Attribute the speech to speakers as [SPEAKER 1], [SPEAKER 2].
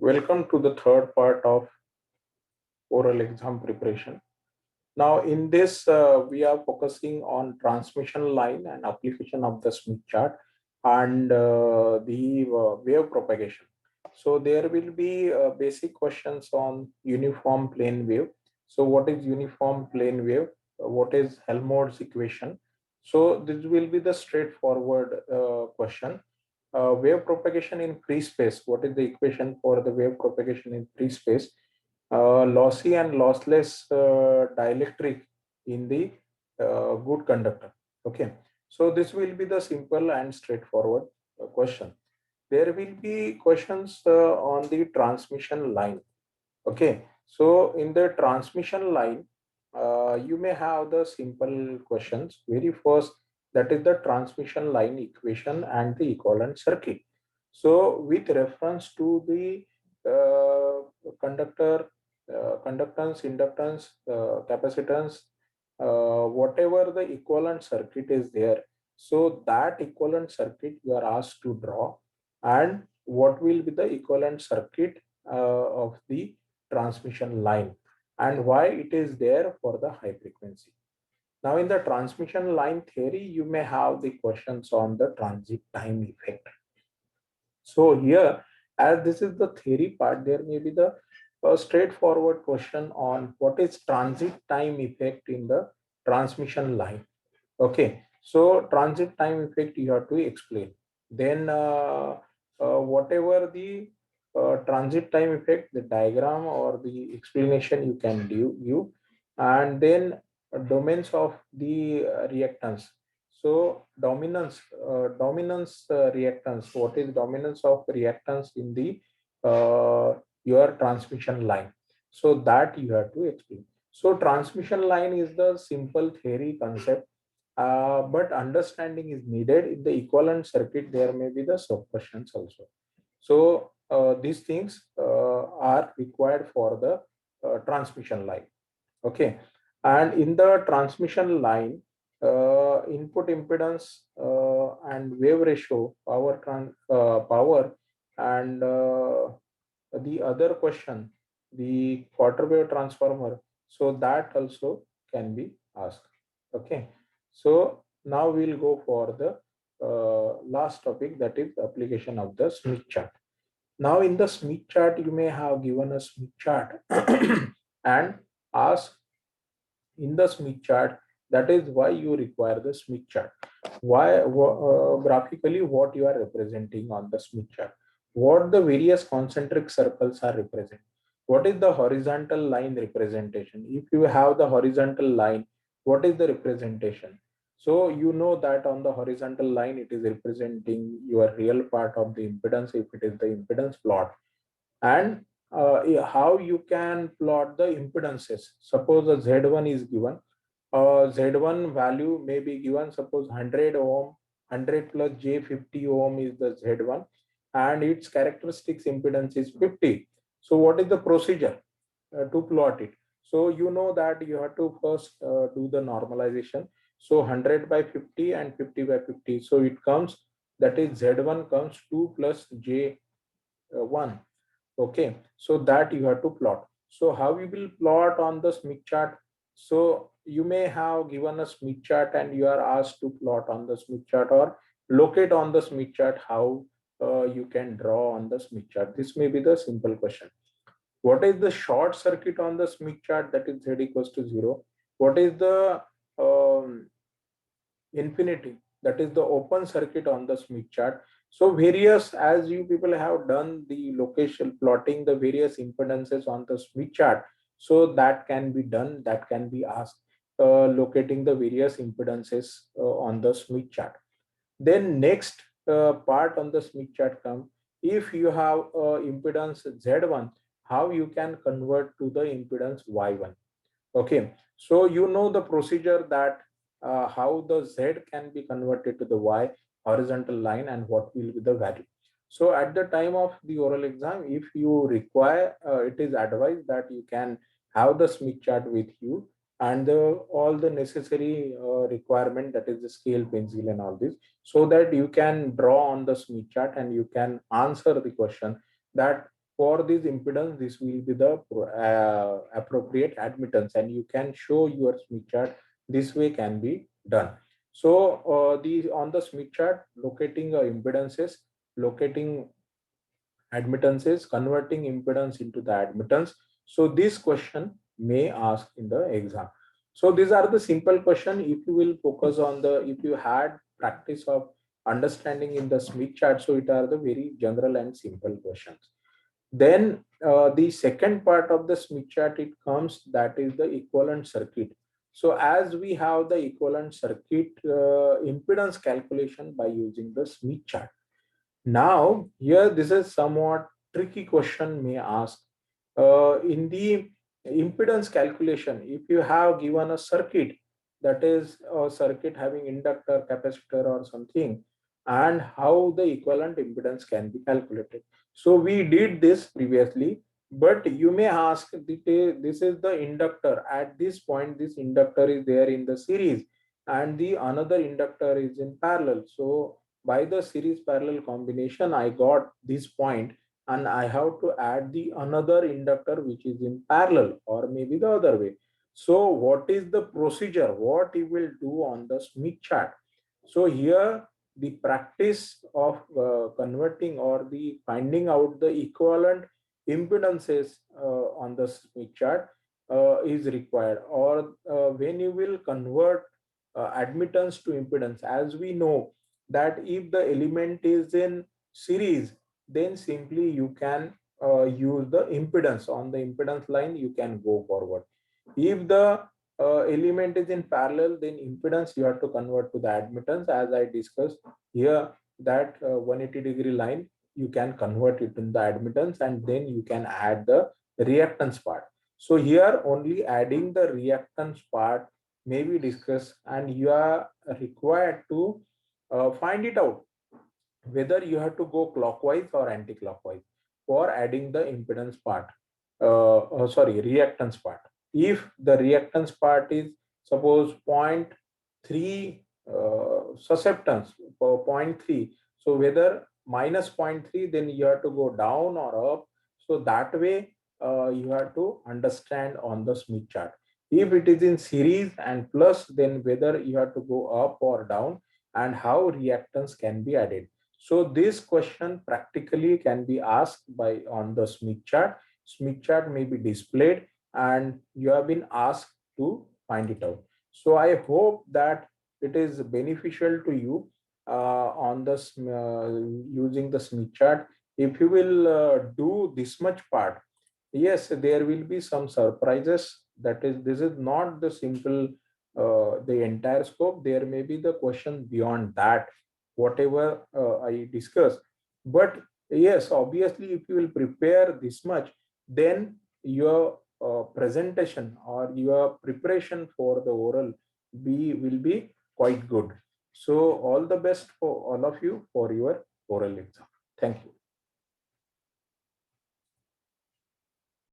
[SPEAKER 1] Welcome to the third part of oral exam preparation. Now, in this, we are focusing on transmission line and application of the Smith chart and the wave propagation. So, there will be basic questions on uniform plane wave. So, what is uniform plane wave? What is Helmholtz equation? So, this will be the straightforward question. Wave propagation in free space. What is the equation for the wave propagation in free space? Lossy and lossless dielectric in the good conductor. Okay, so this will be the simple and straightforward question. There will be questions on the transmission line. Okay, so in the transmission line, you may have the simple questions. Very first, that is the transmission line equation and the equivalent circuit. So, with reference to the conductor, conductance, inductance, capacitance, whatever the equivalent circuit is there, so that equivalent circuit you are asked to draw, and what will be the equivalent circuit of the transmission line and why it is there for the high frequency. Now, in the transmission line theory, you may have the questions on the transit time effect. So here, as this is the theory part, there may be the straightforward question on what is transit time effect in the transmission line. Okay, so transit time effect you have to explain. Then whatever the transit time effect, the diagram or the explanation you can do, and then domains of the reactance. So dominance reactance. What is dominance of reactance in the your transmission line? So that you have to explain. So transmission line is the simple theory concept, but understanding is needed. In the equivalent circuit, there may be the sub questions also. So these things are required for the transmission line. Okay, and in the transmission line, input impedance and wave ratio, power, and the other question, the quarter wave transformer. So that also can be asked. Okay, so now we'll go for the last topic, that is the application of the Smith chart. Now, in the Smith chart, you may have given a Smith chart and ask in the Smith chart. That is why you require the Smith chart. Why graphically what you are representing on the Smith chart? What the various concentric circles are representing? What is the horizontal line representation? If you have the horizontal line, what is the representation? So you know that on the horizontal line, it is representing your real part of the impedance if it is the impedance plot, and how you can plot the impedances. Suppose a Z1 is given, Z1 value may be given, suppose 100 ohm, 100 plus J 50 ohm is the Z1, and its characteristics impedance is 50. So what is the procedure to plot it? So you know that you have to first do the normalization. So 100 by 50 and 50 by 50. So it comes, that is Z1 comes 2 plus J1. Okay, so that you have to plot. So how you will plot on the Smith chart? So you may have given a Smith chart and you are asked to plot on the Smith chart or locate on the Smith chart how you can draw on the Smith chart. This may be the simple question. What is the short circuit on the Smith chart? That is Z equals to 0. What is the um, infinity? That is the open circuit on the Smith chart. So various, as you people have done the location plotting the various impedances on the Smith chart, so that can be done, that can be asked, locating the various impedances on the Smith chart. Then next part on the Smith chart come, if you have impedance Z1, how you can convert to the impedance Y1. Okay, so you know the procedure that how the Z can be converted to the Y horizontal line and what will be the value. So at the time of the oral exam, if you require, it is advised that you can have the Smith chart with you and all the necessary requirement, that is the scale, pencil and all this, so that you can draw on the Smith chart and you can answer the question that for this impedance, this will be the appropriate admittance, and you can show your Smith chart. This way can be done. So the on the Smith chart, locating impedances, locating admittances, converting impedance into the admittance. So this question may ask in the exam. So these are the simple question. If you will focus on the, if you had practice of understanding in the Smith chart, so it are the very general and simple questions. Then the second part of the Smith chart, it comes, that is the equivalent circuit. So as we have the equivalent circuit impedance calculation by using the Smith chart. Now, here this is somewhat tricky question may ask. In the impedance calculation, if you have given a circuit, that is a circuit having inductor, capacitor or something, and how the equivalent impedance can be calculated. So we did this previously, but you may ask, this is the inductor. At this point, this inductor is there in the series and the another inductor is in parallel. So by the series parallel combination, I got this point, and I have to add the another inductor which is in parallel, or maybe the other way. So what is the procedure? What you will do on the Smith chart? So here the practice of converting or the finding out the equivalent impedances on the Smith chart is required, or when you will convert admittance to impedance. As we know that if the element is in series, then simply you can use the impedance. On the impedance line you can go forward. If the element is in parallel, then impedance you have to convert to the admittance, as I discussed here, that 180-degree line you can convert it in the admittance, and then you can add the reactance part. So here only adding the reactance part may be discussed, and you are required to find it out whether you have to go clockwise or anti-clockwise for adding the impedance part, reactance part. If the reactance part is suppose zero point 0.3 susceptance for 0.3, so whether minus zero point 0.3, then you have to go down or up. So that way you have to understand on the Smith chart. If it is in series and plus, then whether you have to go up or down, and how reactance can be added. So this question practically can be asked by on the Smith chart. Smith chart may be displayed and you have been asked to find it out. So I hope that it is beneficial to you on this using the Smith chart. If you will do this much part, yes, there will be some surprises. That is, this is not the simple the entire scope. There may be the question beyond that, whatever I discussed. But yes, obviously, if you will prepare this much, then your presentation or your preparation for the oral will be quite good. So all the best for all of you for your oral exam. Thank you.